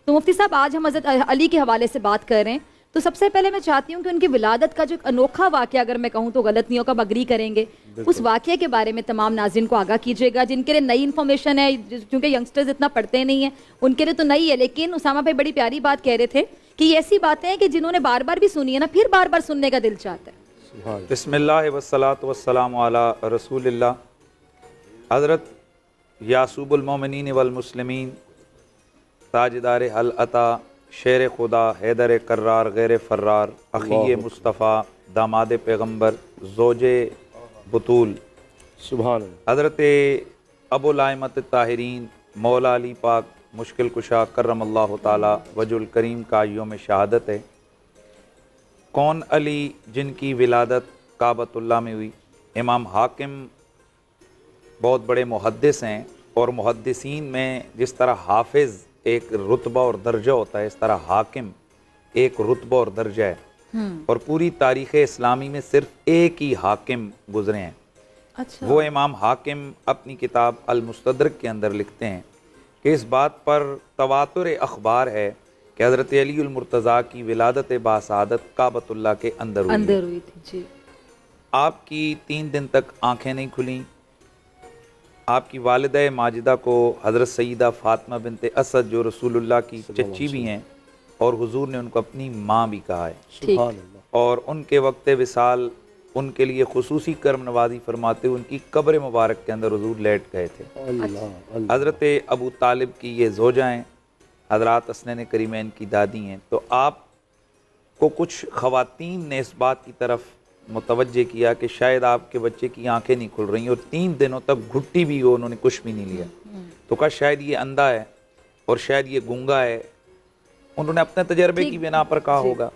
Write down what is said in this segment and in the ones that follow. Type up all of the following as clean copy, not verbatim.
तो मुफ्ती साहब आज हम हज़रत अली के हवाले से बात कर रहे हैं, तो सबसे पहले मैं चाहती हूँ कि उनकी विलादत का जो अनोखा वाक़या, अगर मैं कहूँ तो गलत नहीं होगा, अग्री करेंगे, उस वाक़ये के बारे में तमाम नाज़रीन को आगाह कीजिएगा, जिनके लिए नई इन्फॉर्मेशन है, क्योंकि यंगस्टर्स इतना पढ़ते नहीं हैं, उनके लिए तो नई है। लेकिन उसामा भाई बड़ी प्यारी बात कह रहे थे कि ये ऐसी बातें हैं कि जिन्होंने बार बार भी सुनी है ना, फिर बार बार सुनने का दिल चाहता है। बिस्मिल्लाह वस्सलातु वस्सलामु अला रसूलिल्लाह। हज़रत यासूबुल मोमिनीन वल मुस्लिमीन, ताजदार हल अता, शेर खुदा, हैदर कर्रार, गैर फर्रार, अखी मुस्तफ़ा, दामाद पैगम्बर, ज़ोजे बतूल, सुभान हज़रत अबुल आइमत ताहिरीन, मौला अली पाक मुश्किल कुशा करमल्लाहु ताला वजुल करीम का यौम शहादत है। कौन अली जिनकी विलादत काबतुल्लाह में हुई। इमाम हाकिम बहुत बड़े मुहद्दिस हैं, और मुहद्दिसीन में जिस तरह हाफिज़ एक रुतबा और दर्जा होता है, इस तरह हाकिम एक रुतबा और दर्जा है। और पूरी तारीख़ इस्लामी में सिर्फ एक ही हाकिम गुजरे हैं। अच्छा। वो इमाम हाकिम अपनी किताब अल मुस्तदरक के अंदर लिखते हैं कि इस बात पर तवातुर अखबार है कि हज़रत अली उल मुर्तज़ा की विलादत बासादत काबतुल्लाह के अंदर हुई थी जी। आपकी 3 दिन तक आंखें नहीं खुलीं। आपकी वालिदा माजिदा को हज़रत सईदा फ़ातिमा बिनते असद, जो रसूलुल्लाह की चच्ची भी हैं, और हुजूर ने उनको अपनी माँ भी कहा है, और उनके वक्त विसाल उनके लिए खुसूसी कर्म नवाजी फरमाते हुए उनकी कब्र मुबारक के अंदर हुजूर लेट गए थे। हज़रत अबू तालिब की ये ज़ोजा हैं, हज़रात हसनैन करीमैन की दादी हैं। तो आप को कुछ ख़वातीन ने इस बात की तरफ मुतवज्जे किया कि शायद आपके बच्चे की आंखें नहीं खुल रही, और 3 दिनों तक घुट्टी भी हो, उन्होंने कुछ भी नहीं लिया। तो कहा शायद ये अंधा है और शायद ये गूंगा है, उन्होंने अपने तजर्बे की बिना पर कहा होगा।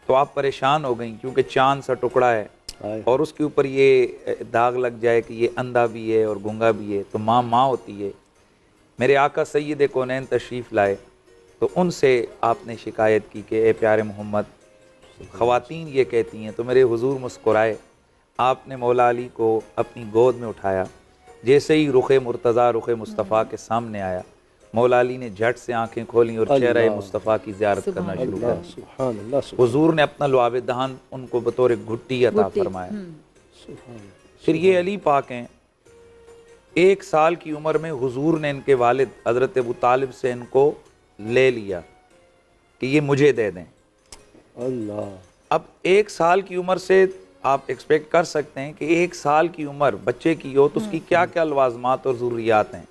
तो आप परेशान हो गई, क्योंकि चांद सा टुकड़ा है और उसके ऊपर ये दाग लग जाए कि ये अंधा भी है और गूंगा भी है, तो माँ माँ होती है। मेरे आका सैयद कौनैन तशरीफ़ लाए, तो उनसे आपने शिकायत की कि ए प्यारे मोहम्मद, ख़वातीन ये कहती हैं। तो मेरे हुजूर मुस्कुराए, आपने मौला अली को अपनी गोद में उठाया। जैसे ही रुख़ मुर्तज़ा, रुख़ मुस्तफ़ा के सामने आया, मौला अली ने झट से आंखें खोलीं और चेहरा मुस्तफ़ा की ज़ियारत करना शुरू कर। हुजूर ने अपना लुआब दहन उनको बतौर घुट्टी अता फरमाया। फिर ये अली पाक हैं, 1 साल की उम्र में हुजूर ने इनके वालिद हज़रत अबू तालिब से इनको ले लिया कि ये मुझे दे दें। अल्लाह। अब 1 साल की उम्र से आप एक्सपेक्ट कर सकते हैं कि 1 साल की उम्र बच्चे की हो तो उसकी क्या क्या लवाजमात और ज़रूरियात हैं।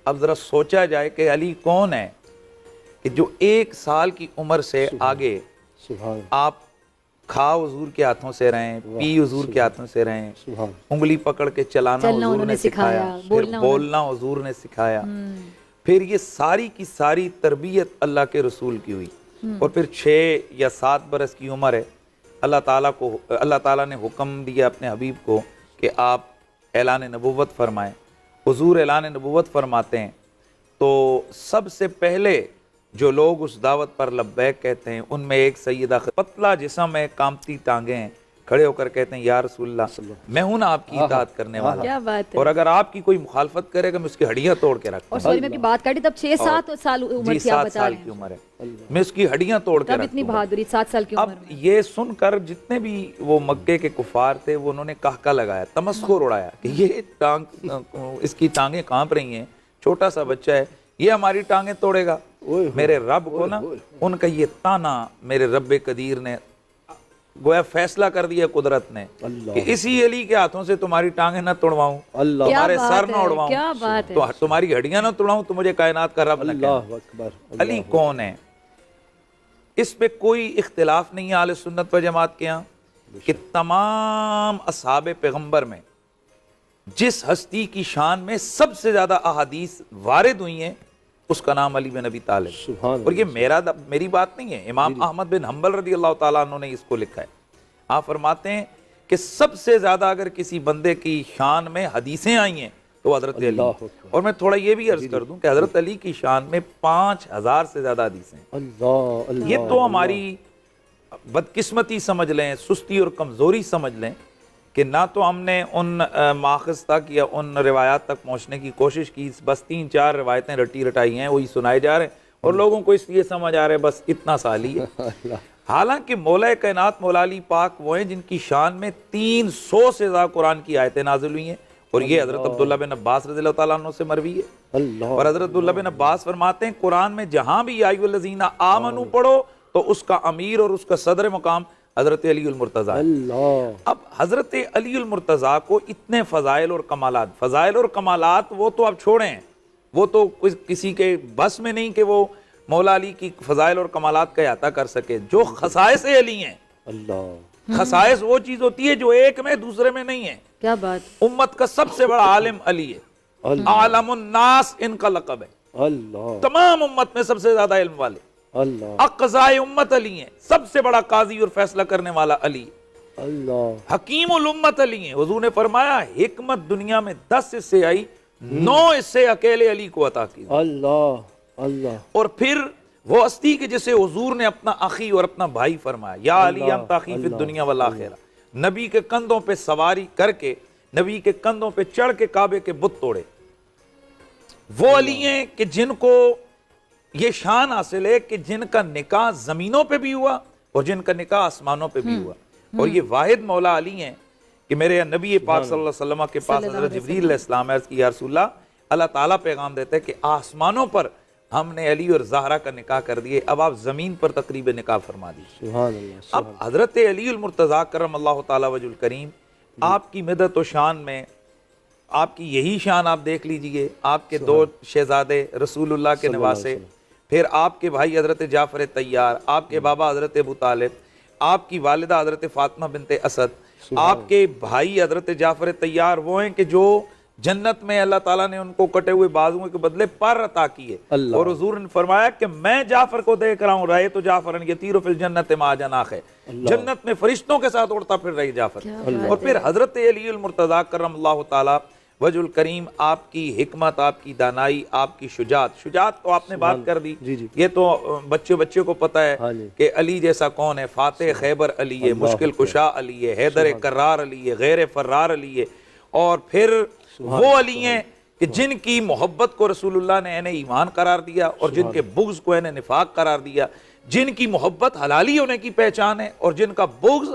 अब ज़रा सोचा जाए कि अली कौन है कि जो 1 साल की उम्र से आगे आप खा हुजूर के हाथों से रहें, पी हुजूर के हाथों से रहें, उंगली पकड़ के चलाना हुजूर ने सिखाया, फिर बोलना हुजूर ने सिखाया, फिर ये सारी की सारी तरबियत अल्लाह के रसूल की हुई। और फिर 6 या 7 बरस की उम्र है, अल्लाह ताला ने हुक्म दिया अपने हबीब को कि आप ऐलान नबुव्वत फरमाएं। हुजूर ऐलान नबुव्वत फरमाते हैं तो सबसे पहले जो लोग उस दावत पर लब्बैक कहते हैं, उनमें एक सैयदा, पतला जिस्म है, कांपती टांगे हैं, खड़े होकर कहते हैं या रसूलल्लाह, मैं हूं ना आपकी इताअत करने वाला। क्या बात है। और अगर आपकी कोई मुखालफत करेगा मैं उसकी हड्डियां तोड़ के रखता हूं। और सॉरी मैं बात कर रही तब 6-7 साल उम्र थी, आप बता रहे हैं। 7 साल की उम्र है, मैं उसकी हड्डियां तोड़ के रखता हूं। इतनी बहादुरी 7 साल की उम्र में। अब ये सुनकर जितने भी वो मक्के के कुफार थे, वो उन्होंने कहका लगाया, तमस्खुर उड़ाया कि ये टांग, इसकी टांगें कांप रही हैं, छोटा सा बच्चा है, ये हमारी टांगें तोड़ेगा। मेरे रब को ना, उनका ये ताना मेरे रब कदीर ने गोया फैसला कर दिया कुदरत ने कि इसी अली के हाथों से तुम्हारी टांगें ना तोड़वाऊं, तुम्हारे सर ना उड़वाऊं, तो तुम्हारी हड्डियां ना तोड़वाऊं, तो मुझे कायनात का रब न कहे। अली कौन है, इस पे कोई इख्तिलाफ नहीं है आले सुन्नत व जमात के यहाँ कि तमाम असहाबे पैगंबर में जिस हस्ती की शान में सबसे ज्यादा अहादीस वारिद हुई हैं, उसका नाम अली बिन अबी तालिब। और ये मेरी बात नहीं है, इमाम अहमद बिन हम्बल रदी अल्लाह ताला अन्हु ने इसको लिखा है। आप फरमाते हैं कि सबसे ज्यादा अगर किसी बंदे की शान में हदीसें आई हैं तो हजरत अली। और मैं थोड़ा ये भी अर्ज कर दूं कि हजरत अली की शान में 5000 से ज्यादा हदीसें हैं। ये तो हमारी बदकिस्मती समझ लें, सुस्ती और कमजोरी समझ लें कि ना तो हमने उन माखज़ तक या उन रिवायात तक पहुँचने की कोशिश की, बस 3-4 रिवायतें रटी रटाई हैं, वही सुनाए जा रहे हैं, और लोगों को इसलिए समझ आ रहा है बस इतना साल ही है। हालांकि मौला कायनात मौला अली पाक वो हैं जिनकी शान में 300 से ज्यादा कुरान की आयतें नाजिल हुई हैं, और ये हजरत अब्दुल्ला बिन अब्बास रज़ियल्लाहु तआला अन्हु से मरवी है। और हजरत अब्दुल्ला बिन अब्बास फरमाते हैं कुरान में जहां भी या अय्युहल्लज़ीना आमनू पढ़ो तो उसका अमीर और उसका सदर मकाम हजरत अलीउल मुर्तज़ा है। अब हजरत अलीउल मुर्तज़ा को इतने फ़ज़ाइल और कमालात वो तो अब छोड़ें, वो तो किसी के बस में नहीं कि वो मौला अली की फ़ज़ाइल और कमालात का अहाता कर सके। जो खसाइस अली हैं, खसाइस वो चीज होती है जो एक में दूसरे में नहीं है। क्या बात। उम्मत का सबसे बड़ा आलिम अली है, आलमुन नास इनका लक़ब है। तमाम उम्मत में सबसे ज्यादा इल्म वाले अक़ज़ाए उम्मत अली हैं, सबसे बड़ा काजी और फैसला करने वाला अली। हकीमुल उम्मत अली हैं। हुज़ूर ने फरमाया हिकमत दुनिया में 10 हिस्से आई, 9 हिस्से अकेले अली को अता की। और फिर वो हस्ती के जैसे हुजूर ने अपना अखी और अपना भाई फरमाया, या अली अंत अखी फिद दुनिया वल आखिरा। नबी के कंधों पे सवारी करके, नबी के कंधों पे चढ़ के काबे के बुत तोड़े। वो अली हैं कि जिनको ये शान हासिल है कि जिनका निकाह जमीनों पे भी हुआ और जिनका निकाह आसमानों पे भी हुआ। और ये वाहिद मौला अली हैं कि मेरे नबी पाक सल्लल्लाहु अलैहि वसल्लम के पास हज़रत जिब्रील अलैहिस्सलाम अर्ज़ की, या रसूलल्लाह, अल्लाह ताला पैगाम देते हैं कि आसमानों पर हमने अली और ज़हरा का निकाह कर दिए, अब आप जमीन पर तकरीब निकाह फरमा दीजिए। अब हजरत अलीउल मुर्तज़ा करमल्लाहु तआला वजहुल करीम, आपकी मदद और शान में आपकी यही शान आप देख लीजिए। आपके 2 शहजादे रसूलुल्लाह के नवासे, फिर आपके भाई हजरत जाफर तैयार, आपके बाबा हजरत अबू तालिब, आपकी वालिदा हजरत फातिमा बिनते असद, आपके भाई हजरत जाफर तैयार वो हैं कि जो जन्नत में अल्लाह ताला ने उनको कटे हुए बाजुओं के बदले पर अता किए। और हुजूर ने फरमाया कि मैं जाफर को देख रहा हूँ, रहे तो जाफरन यतीरु फिल जन्नत मा जनाह है, जन्नत में फरिश्तों के साथ उड़ता फिर रही जाफर। और फिर हजरत अलीउल मुर्तज़ा करमल्लाहु तआला वजहुल करीम, आपकी हिकमत, आपकी दानाई, आपकी शुजात तो आपने बात कर दी। ये तो बच्चे को पता है कि अली जैसा कौन है। फातेह खैबर अली है, मुश्किल कुशा अली है, हैदर करार अली है, गैर फर्रार अली है। और फिर वो अली हैं कि जिनकी मोहब्बत को रसूलुल्लाह ने इन्हें ईमान करार दिया और जिनके बुग़्ज़ को इन्हें निफाक करार दिया। जिनकी मोहब्बत हलाली होने की पहचान है और जिनका बुग़्ज़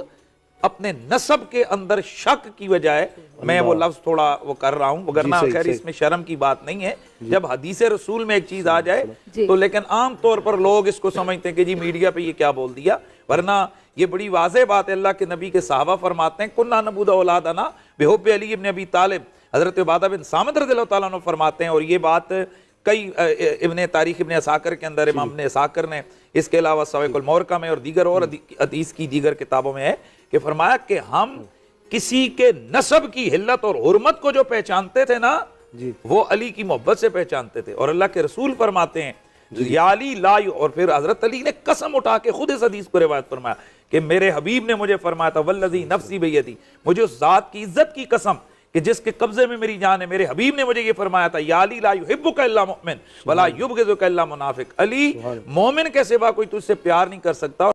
अपने नसब के अंदर शक की वजह, मैं वो लफ्ज थोड़ा वो कर रहा हूँ, वगरना खैर इसमें शर्म की बात नहीं है जब हदीस रसूल में एक चीज आ जाए तो। लेकिन आम तौर पर लोग इसको समझते हैं कि जी मीडिया पे ये क्या बोल दिया, वरना ये बड़ी वाज़ेह बात है। अल्लाह के नबी के सहाबा फरमाते हैं कुन्ना नबूद औलादना बिहुब्बि अली इब्न अबी तालिब। हजरत उबादा बिन सामित रज़ियल्लाहु तआला अन्हु फरमाते हैं, और ये बात कई इब्ने तारीख इब्ने असाकर के अंदर इमाम इब्ने असाकर ने, इसके अलावा सवाइकुल मौरका में और दीगर और हदीस की दीगर किताबों में है कि फरमाया कि हम किसी के नसब की हिल्लत और हुर्मत को जो पहचानते थे ना, वो अली की मोहब्बत से पहचानते थे। और अल्लाह के रसूल फरमाते हैं या अली ला, और फिर हजरत अली ने कसम उठा के खुद इस हदीस को रिवायत फरमाया कि मेरे हबीब ने मुझे फरमाया था वल्लज़ी नफ्सी बियदी, मुझे उस जात की इज्जत की कसम कि जिसके कब्जे में मेरी जान है, मेरे हबीब ने मुझे ये फरमाया था या अली ला युहिब्बुका इल्ला मुमिन वला युबग़िज़ुका इल्ला मुनाफिक। अली मोमिन के सिवा कोई तुझसे प्यार नहीं कर सकता।